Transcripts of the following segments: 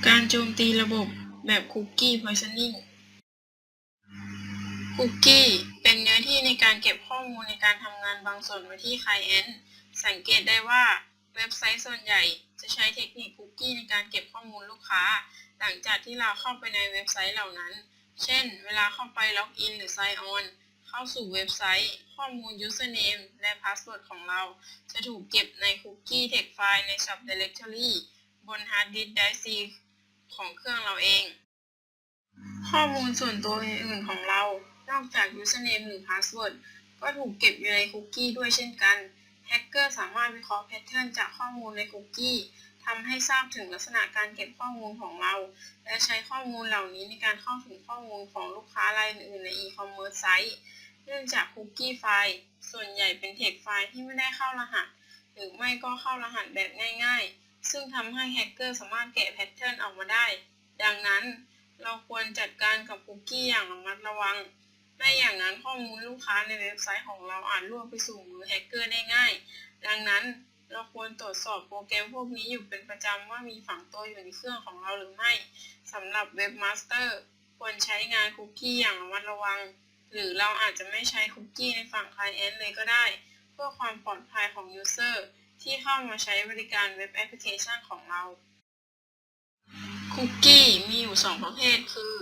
การโจมตีระบบแบบคุกกี้ poisoning คุกกี้เป็นเนื้อที่ในการเก็บข้อมูลในการทำงานบางส่วนไว้ที่ไคลเอนต์สังเกตได้ว่าเว็บไซต์ส่วนใหญ่จะใช้เทคนิคคุกกี้ในการเก็บข้อมูลลูกค้าหลังจากที่เราเข้าไปในเว็บไซต์เหล่านั้นเช่นเวลาเข้าไปล็อกอินหรือ sign on เข้าสู่เว็บไซต์ข้อมูล username และ password ของเราจะถูกเก็บในคุกกี้ text file ใน subdirectory บนฮาร์ดดิสก์ drive C ของเครื่องเราเองข้อมูลส่วนตัวอื่นๆของเรานอกจาก username หรือ password ก็ถูกเก็บอยู่ในคุกกี้ด้วยเช่นกันแฮกเกอร์สามารถวิเคราะห์แพทเทิร์นจากข้อมูลในคุกกี้ทำให้ทราบถึงลักษณะการเก็บข้อมูลของเราและใช้ข้อมูลเหล่านี้ในการเข้าถึงข้อมูลของลูกค้ารายอื่นๆในอีคอมเมิร์ซไซต์เนื่องจากคุกกี้ไฟล์ส่วนใหญ่เป็นเท็กซ์ไฟล์ที่ไม่ได้เข้ารหัสหรือไม่ก็เข้ารหัสแบบง่ายๆซึ่งทำให้แฮกเกอร์สามารถแกะแพทเทิร์นออกมาได้ดังนั้นเราควรจัดการกับคุกกี้อย่างระมัดระวังไม่อย่างนั้นข้อมูลลูกค้าในเว็บไซต์ของเราอาจล่วงไปสู่มือแฮกเกอร์ได้ง่ายดังนั้นเราควรตรวจสอบโปรแกรมพวกนี้อยู่เป็นประจำว่ามีฝังตัวอยู่ในเครื่องของเราหรือไม่สำหรับเว็บมาสเตอร์ควรใช้งานคุกกี้อย่างระมัดระวังหรือเราอาจจะไม่ใช้คุกกี้ในฝั่งไคลเอนต์เลยก็ได้เพื่อความปลอดภัยของยูเซอร์ที่เข้ามาใช้บริการเว็บแอปพลิเคชันของเราคุกกี้มีอยู่2ประเภทคือ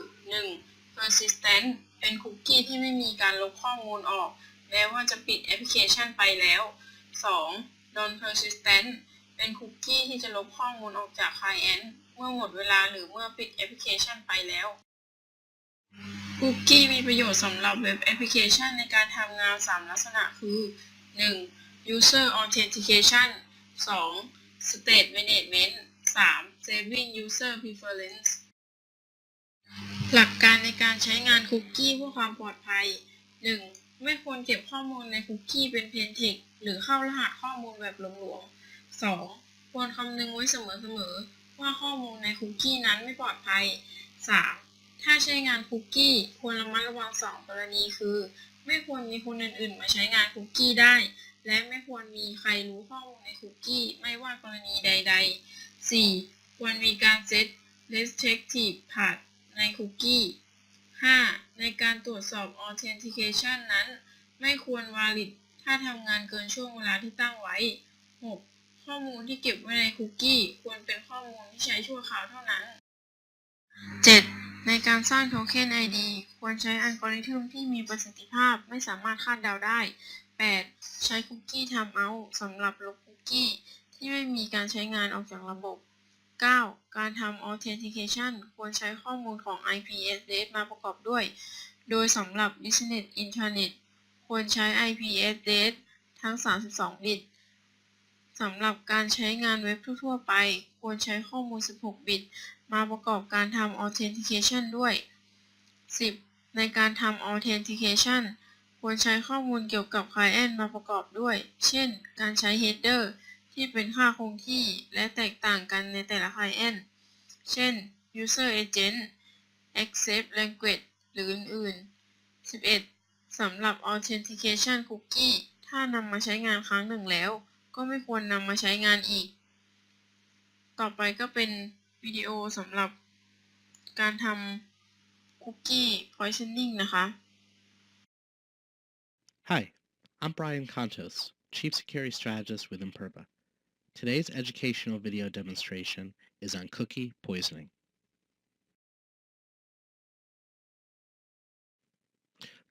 1. persistent เป็นคุกกี้ที่ไม่มีการลบข้อมูลออกแม้ว่าจะปิดแอปพลิเคชันไปแล้ว 2. non persistent เป็นคุกกี้ที่จะลบข้อมูลออกจากไคลเอนต์เมื่อหมดเวลาหรือเมื่อปิดแอปพลิเคชันไปแล้วคุกกี้มีประโยชน์สำหรับเว็บแอปพลิเคชันในการทำงาน3ลักษณะคือ 1. user authentication 2. state management 3. saving user preference หลักการในการใช้งานคุกกี้เพื่อความปลอดภัย 1. ไม่ควรเก็บข้อมูลในคุกกี้เป็นเพนเทคหรือเข้ารหัสข้อมูลแบบหลวมๆ 2. ควรคำนึงไว้เสมอๆว่าข้อมูลในคุกกี้นั้นไม่ปลอดภัย 3. ถ้าใช้งานคุกกี้ควรระมัดระวัง2กรณีคือ ไม่ควรมีคนอื่นๆมาใช้งานคุกกี้ได้และไม่ควรมีใครรู้ข้อมูลในคุกกี้ไม่ว่ากรณีใดๆ 4. ควรมีการเซต restrictive path ในคุกกี้ 5. ในการตรวจสอบ authentication นั้นไม่ควร valid ถ้าทำงานเกินช่วงเวลาที่ตั้งไว้ 6. ข้อมูลที่เก็บไว้ในคุกกี้ควรเป็นข้อมูลที่ใช้ชั่วคราวเท่านั้น 7. ในการสร้างโทเค็น ID ควรใช้อัลกอริทึมที่มีประสิทธิภาพไม่สามารถคาดเดาได้ 8. ใช้คุกกี้ timeout สำหรับลบคุกกี้ที่ไม่มีการใช้งานออกจากระบบ 9. การทำ Authentication ควรใช้ข้อมูลของ IP address มาประกอบด้วย โดยสำหรับ Business Internet ควรใช้ IP address ทั้ง 32 บิต สำหรับการใช้งานเว็บทั่วๆไปควรใช้ข้อมูล 16 บิต มาประกอบการทำ Authentication ด้วย 10. ในการทำ Authentication ควรใช้ข้อมูลเกี่ยวกับ Client มาประกอบด้วย เช่น การใช้ Header ที่เป็นค่าคงที่และแตกต่างกันในแต่ละ Client เช่น User Agent Accept Language หรืออื่นๆ 11. สำหรับ Authentication Cookie ถ้านำมาใช้งานครั้งหนึ่งแล้วก็ไม่ควรนำมาใช้งานอีก ต่อไปก็เป็นวิดีโอสำหรับการทำคุกกี้ poisoning นะคะ Hi, I'm Brian Contos, Chief Security Strategist with Imperva. Today's educational video demonstration is on cookie poisoning.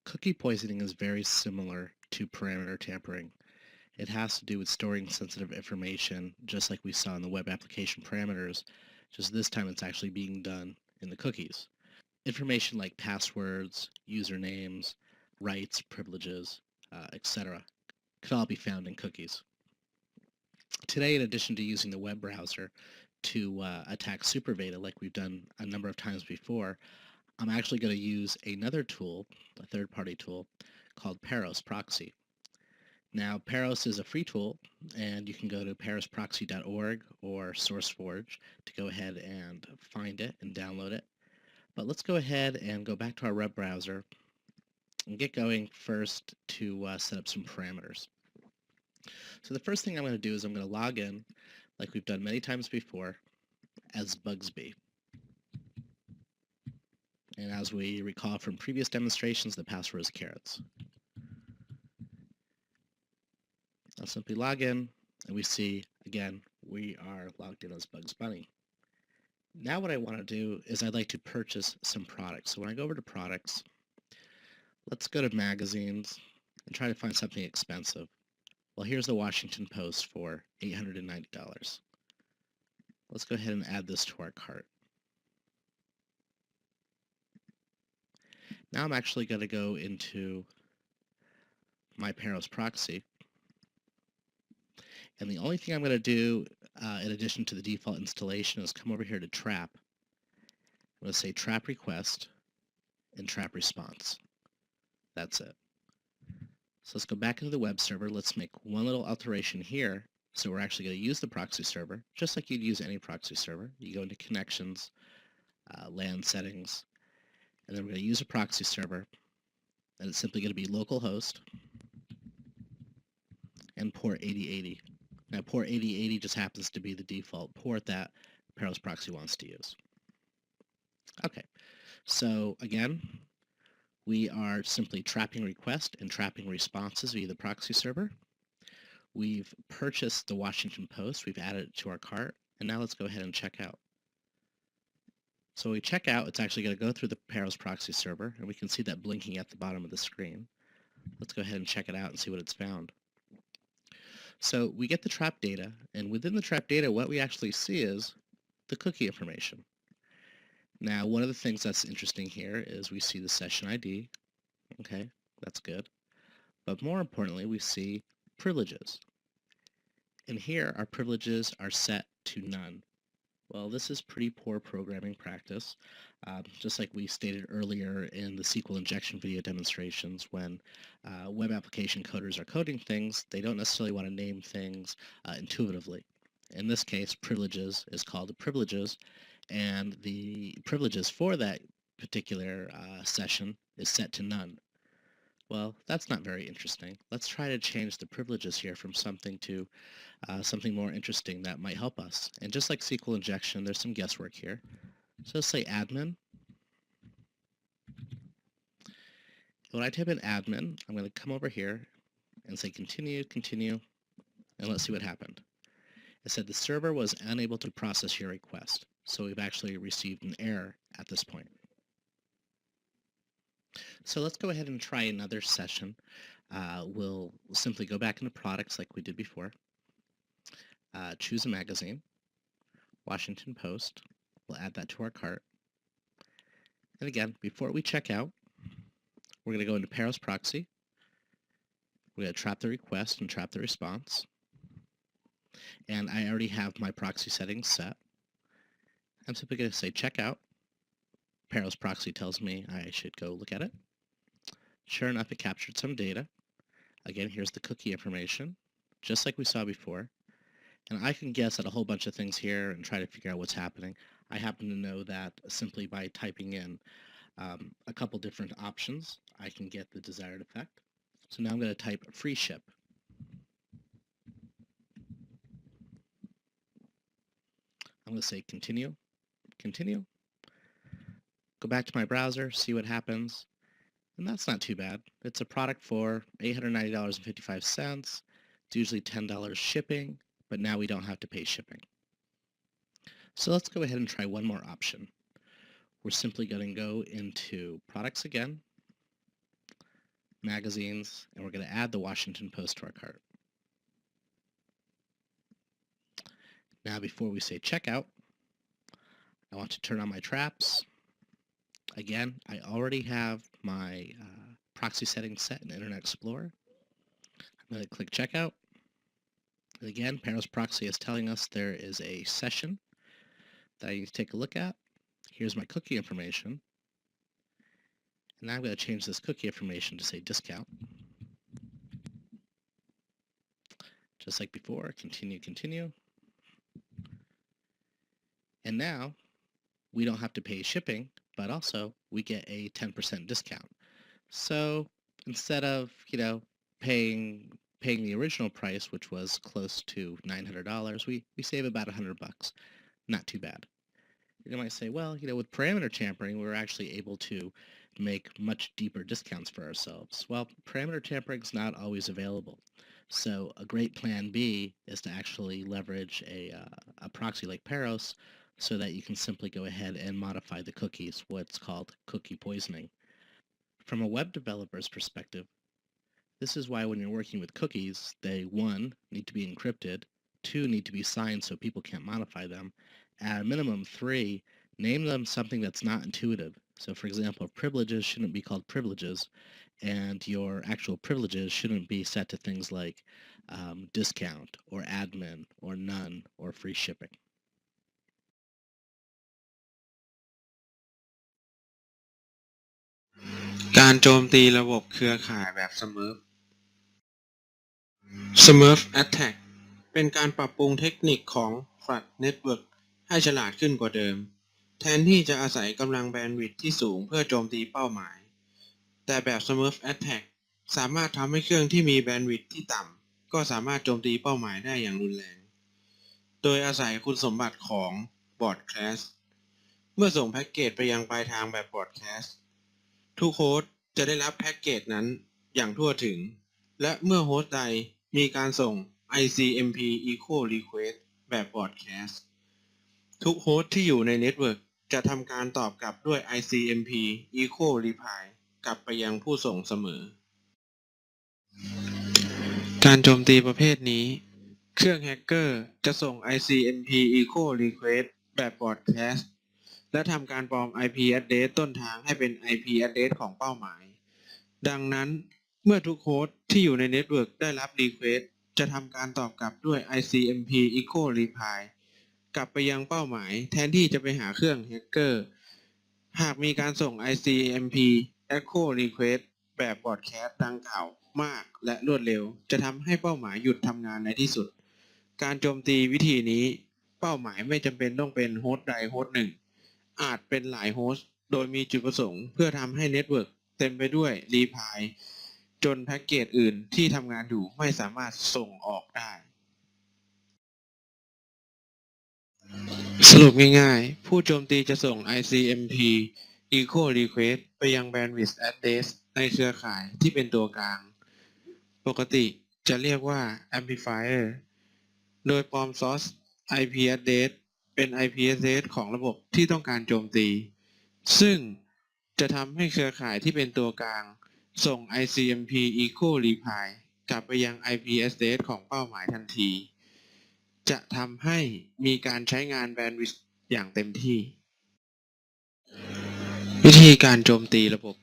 Cookie poisoning is very similar to parameter tampering. It has to do with storing sensitive information, just like we saw in the web application parameters, just this time it's actually being done in the cookies. Information like passwords, usernames, rights, privileges, etc. could all be found in cookies. Today, in addition to using the web browser to attack SuperVeda like we've done a number of times before, I'm actually going to use another tool, a third-party tool, called Paros Proxy. Now, Paros is a free tool, and you can go to parosproxy.org or SourceForge to go ahead and find it and download it. But let's go ahead and go back to our web browser and get going first to set up some parameters. So the first thing I'm going to do is I'm going to log in, like we've done many times before, as Bugsby. And as we recall from previous demonstrations, the password is carrots. I'll simply log in, and we see, again, we are logged in as Bugs Bunny. Now what I want to do is I'd like to purchase some products. So when I go over to products, let's go to magazines and try to find something expensive. Well, here's the Washington Post for $890. Let's go ahead and add this to our cart. Now I'm actually going to go into my Paros proxy. And the only thing I'm going to do in addition to the default installation is come over here to trap. I'm going to say trap request and trap response. That's it. So let's go back into the web server. Let's make one little alteration here. So we're actually going to use the proxy server, just like you'd use any proxy server. You go into connections, LAN settings, and then we're going to use a proxy server. And it's simply going to be localhost and port 8080. Now port 8080 just happens to be the default port that Paros proxy wants to use. Okay, so again, we are simply trapping request and trapping responses via the proxy server. We've purchased the Washington Post, we've added it to our cart, and now let's go ahead and check out. So when we check out, it's actually going to go through the Paros proxy server, and we can see that blinking at the bottom of the screen. Let's go ahead and check it out and see what it's found. So we get the trap data, and within the trap data, what we actually see is the cookie information. Now, one of the things that's interesting here is we see the session ID. Okay, that's good. But more importantly, we see privileges. And here, our privileges are set to none. Well, this is pretty poor programming practice. Just like we stated earlier in the SQL injection video demonstrations, when web application coders are coding things, they don't necessarily want to name things intuitively. In this case, privileges is called the privileges, and the privileges for that particular session is set to none. Well, that's not very interesting. Let's try to change the privileges here from something to something more interesting that might help us. And just like SQL injection, there's some guesswork here. So let's say admin. When I type in admin, I'm going to come over here and say continue, continue, and let's see what happened. It said the server was unable to process your request. So we've actually received an error at this point. So let's go ahead and try another session. We'll simply go back into products like we did before. Choose a magazine, Washington Post. We'll add that to our cart. And again, before we check out, we're going to go into Paros proxy. We're going to trap the request and trap the response. And I already have my proxy settings set. I'm simply going to say checkout. Paros proxy tells me I should go look at it. Sure enough, it captured some data. Again, here's the cookie information, just like we saw before. And I can guess at a whole bunch of things here and try to figure out what's happening. I happen to know that simply by typing in a couple different options, I can get the desired effect. So now I'm going to type free ship. I'm going to say continue, continue. Go back to my browser, see what happens. And that's not too bad. It's a product for $890.55. It's usually $10 shipping, but now we don't have to pay shipping. So let's go ahead and try one more option. We're simply going to go into products again, magazines, and we're going to add the Washington Post to our cart. Now before we say checkout, I want to turn on my traps. Again, I already have my proxy settings set in Internet Explorer. I'm going to click checkout. And again, Paros proxy is telling us there is a session that I need to take a look at. Here's my cookie information. And now I'm going to change this cookie information to say discount. Just like before, continue, continue. And now we don't have to pay shipping, but also we get a 10% discount. So instead of, paying the original price, which was close to $900, we save about $100. Not too bad. You might say, well, with parameter tampering, we're actually able to make much deeper discounts for ourselves. Well, parameter tampering is not always available. So a great plan B is to actually leverage a proxy like Paros so that you can simply go ahead and modify the cookies, what's called cookie poisoning. From a web developer's perspective, this is why when you're working with cookies, they, one, need to be encrypted, two, need to be signed so people can't modify them, at a minimum, three, name them something that's not intuitive. So for example, privileges shouldn't be called privileges, and your actual privileges shouldn't be set to things like discount or admin or none or free shipping. การโจมตีระบบเครือข่ายแบบ Smurf Attack เป็นการปรับปรุงเทคนิคของ Flood Network ให้ฉลาดขึ้นกว่าเดิม แทนที่จะอาศัยกำลังแบนด์วิดท์ที่สูงเพื่อโจมตีเป้าหมาย แต่แบบ Smurf Attack สามารถทำให้เครื่องที่มีแบนด์วิดท์ที่ต่ำก็สามารถโจมตีเป้าหมายได้อย่างรุนแรง โดยอาศัยคุณสมบัติของ Broadcast เมื่อส่งแพ็กเกจไปยังปลายทางแบบ Broadcast ทุกโฮสต์จะได้รับแพ็กเกจนั้นอย่างทั่วถึง และเมื่อโฮสต์ใดมีการส่ง ICMP Echo Request แบบ Broadcast ทุกโฮสต์ที่อยู่ในเน็ตเวิร์กจะทำการตอบกลับด้วย ICMP Echo Reply กลับไปยังผู้ส่งเสมอ การโจมตีประเภทนี้เครื่องแฮกเกอร์จะส่ง ICMP Echo Request แบบ Broadcast และทำการปลอม IP address ต้นทางให้เป็น IP address ของเป้าหมาย ดังนั้นเมื่อทุกโฮสต์ที่อยู่ในเน็ตเวิร์กได้รับ Request จะทำการตอบกลับด้วย ICMP Echo Reply กลับไปยังเป้าหมายแทนที่จะไปหาเครื่องแฮกเกอร์ หากมีการส่ง ICMP Echo Request แบบ Broadcast ดังกล่าวมากและรวดเร็วจะทำให้เป้าหมายหยุดทำงานในที่สุด การโจมตีวิธีนี้เป้าหมายไม่จำเป็นต้องเป็นโฮสต์ใดโฮสต์หนึ่ง อาจเป็นหลายโฮสต์โดยมีจุดประสงค์เพื่อทำให้เน็ตเวิร์กเต็มไปด้วยรีพายจนแพ็กเกจอื่นที่ทำงานอยู่ไม่สามารถส่งออกได้ สรุปง่ายๆผู้โจมตีจะส่ง ICMP Echo Request ไปยัง Bandwidth Address ในเครือข่ายที่เป็นตัวกลาง ปกติจะเรียกว่า Amplifier โดยปลอม Source IP Address เป็น IP Address ของระบบที่ต้องการโจมตี ซึ่งจะทำให้เครือข่ายที่เป็นตัวกลางส่ง ICMP Echo Reply กลับไปยัง IP Address ของเป้าหมายทันที จะทำให้มีการใช้งานแบนด์วิดท์อย่างเต็มที่ วิธีการโจมตีระบบ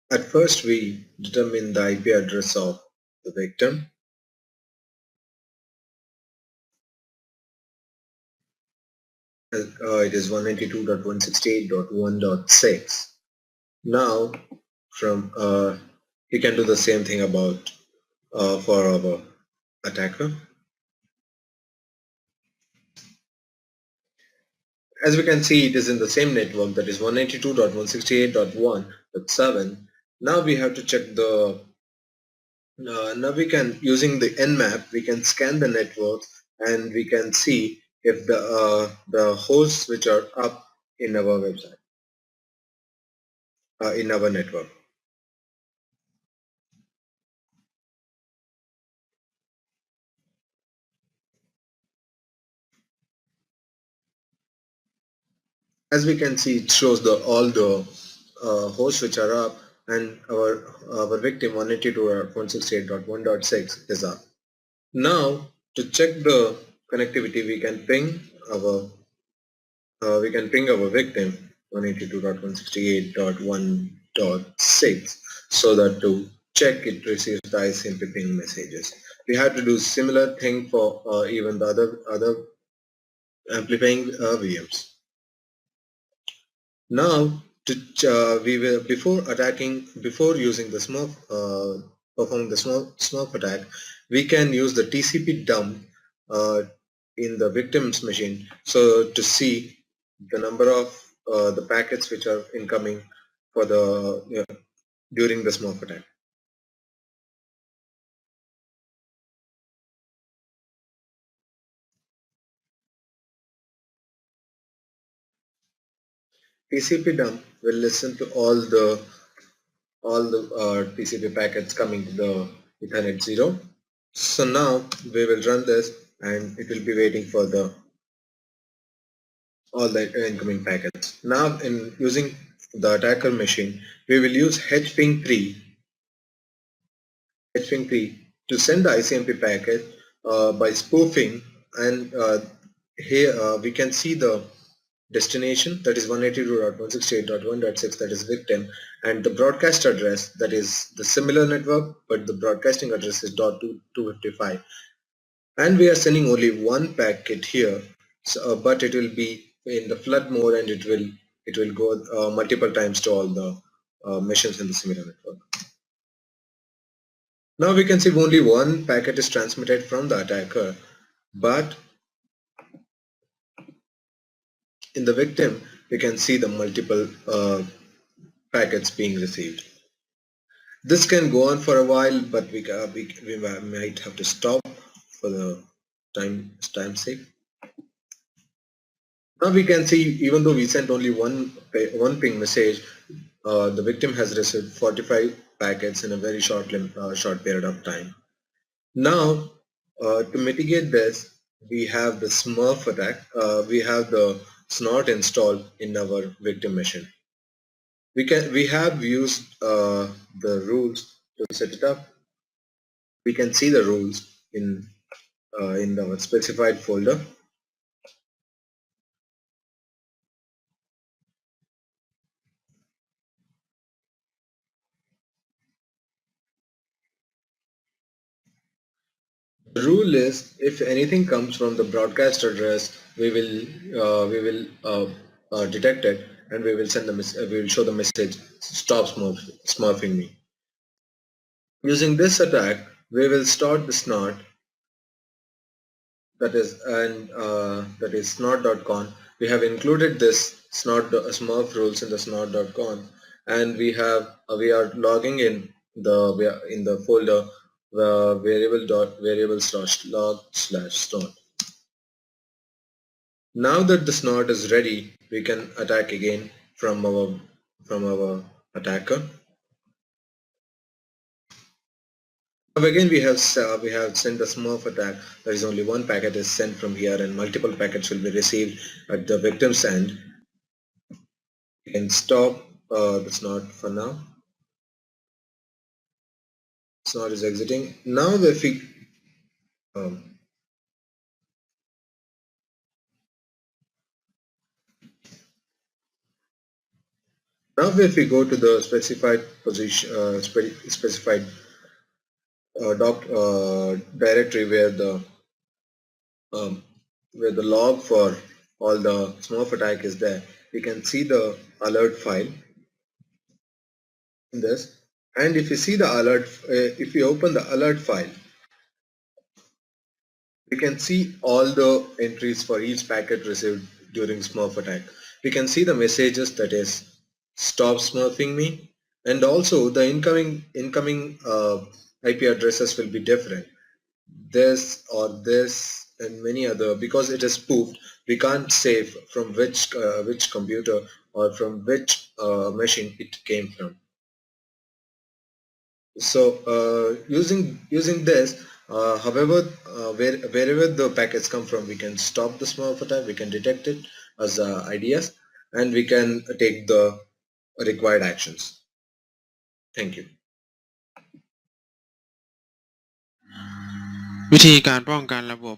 At first, we determine the IP address of the victim. It is 192.168.1.6. Now, we can do the same thing for our attacker. As we can see, it is in the same network, that is 192.168.1.7. Now we have to check now we can, using the Nmap, we can scan the network and we can see if the hosts which are up in our website, in our network. As we can see, it shows all the hosts which are up, and our victim 192.168.1.6 is up. Now, to check the connectivity, we can ping our victim 192.168.1.6 so that to check it receives the ICMP ping messages. We have to do similar thing for even the other amplifying VMs. Now, before using the performing the Smurf attack, we can use the TCP dump in the victim's machine, so to see the number of the packets which are incoming for during the Smurf attack. TCP dump will listen to all the TCP packets coming to the Ethernet 0. So now we will run this and it will be waiting for all the incoming packets. Now in using the attacker machine, we will use hping3 to send the ICMP packet by spoofing, and here we can see the destination, that is 182.168.1.6, that is victim, and the broadcast address, that is the similar network but the broadcasting address is .255, and we are sending only one packet here. So, but it will be in the flood mode and it will go multiple times to all the machines in the similar network. Now we can see only one packet is transmitted from the attacker, but in the victim we can see the multiple packets being received. This can go on for a while, but we might have to stop for the time sake. Now we can see, even though we sent only one ping message, the victim has received 45 packets in a very short period of time. Now, to mitigate this, we have the Smurf attack. We have the snort installed in our victim machine. We have used the rules to set it up. We can see the rules in our specified folder. The rule is, if anything comes from the broadcast address, we will detect it and we will we will show the message, stop smurfing me. Using this attack, we will start the snort, that is snort.con. We have included this smurf rules in the snort.con, and we are logging in the folder variable.variable/log/snort. Now that the snort is ready, we can attack again from our attacker. Now again we have sent the Smurf attack. There is only one packet is sent from here, and multiple packets will be received at the victim's end. You can stop the snort for now. Snort is exiting. Now if we go to the specified position, specified directory where the log for all the Smurf attack is there, we can see the alert file in this. And if you see the alert, if you open the alert file, we can see all the entries for each packet received during Smurf attack. We can see the messages, that is stop smurfing me, and also the incoming IP addresses will be different. This or this and many other, because it is spoofed, we can't say from which computer or from which machine it came from. So using this, however, wherever the packets come from, we can stop the Smurf attack, we can detect it as IDS, and we can take the required actions. Thank you. วิธีการป้องกันระบบ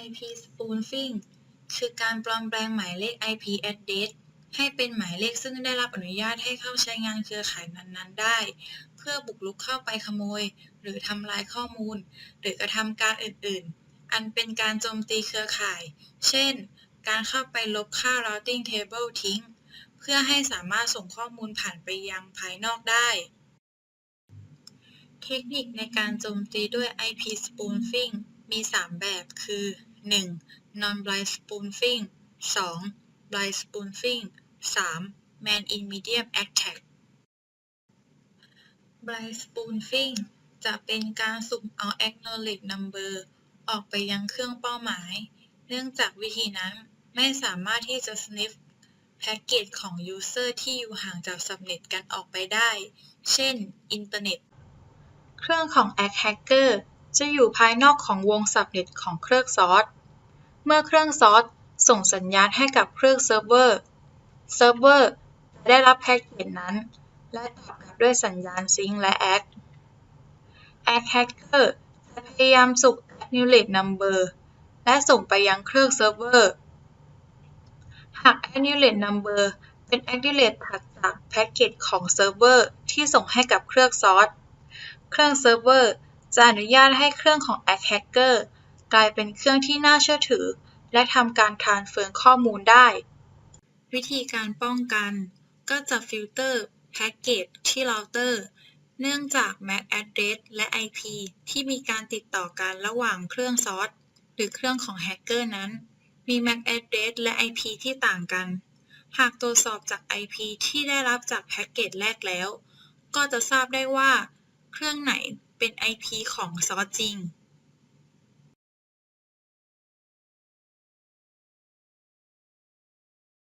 IP spoofing คือการปลอมแปลงหมายเลข IP address ให้เป็นหมายเลขซึ่งได้รับอนุญาตให้เข้าใช้งานเครือข่ายนั้นๆได้ เพื่อบุกรุกเข้าไปขโมย หรือทำลายข้อมูล หรือกระทำการอื่นๆ อันเป็นการโจมตีเครือข่าย เช่น การเข้าไปลบค่า routing table ทิ้ง เพื่อให้สามารถส่งข้อมูลผ่านไปยังภายนอกได้ เทคนิคในการโจมตีด้วย IP spoofing มี 3 แบบคือ 1. non-blind spoofing 2. blind spoofing 3. man in medium attack blind spoofing จะเป็นการสุ่มเอา acknowledge number ออกไปยังเครื่องเป้าหมาย เนื่องจากวิธีนั้นไม่สามารถที่จะ sniff แพ็กเกจของ user ที่อยู่ห่างจาก subnet กันออกไปได้ เช่น อินเทอร์เน็ต เครื่องของ attacker จะอยู่ภายนอกของวง subnet ของเครื่องซอร์ส เมื่อเครื่องซอร์สส่งสัญญาณให้กับเครื่องเซิร์ฟเวอร์จะได้รับแพ็กเกจนั้น และตอบกลับด้วยสัญญาณ sync และ ACK attacker จะพยายามสุ่ม acknowledge number และส่งไปยังเครื่องเซิร์ฟเวอร์ หาก acknowledge number เป็น acknowledge ถัดจากแพ็กเกจของเซิร์ฟเวอร์ที่ส่งให้กับเครื่องซอร์ส เครื่องเซิร์ฟเวอร์จะอนุญาตให้เครื่องของ attacker กลายเป็นเครื่องที่น่าเชื่อถือและทำการทรานสเฟอร์ข้อมูลได้ วิธีการป้องกันก็จะฟิลเตอร์แพ็กเกจที่เราเตอร์ เนื่องจาก MAC address และ IP ที่มีการติดต่อกันระหว่างเครื่องซอร์สหรือเครื่องของแฮกเกอร์นั้น มี MAC address และ IP ที่ต่างกัน หากตรวจสอบจาก IP ที่ได้รับจากแพ็กเกจแรกแล้ว ก็จะทราบได้ว่าเครื่องไหนเป็น IP ของซอร์สจริง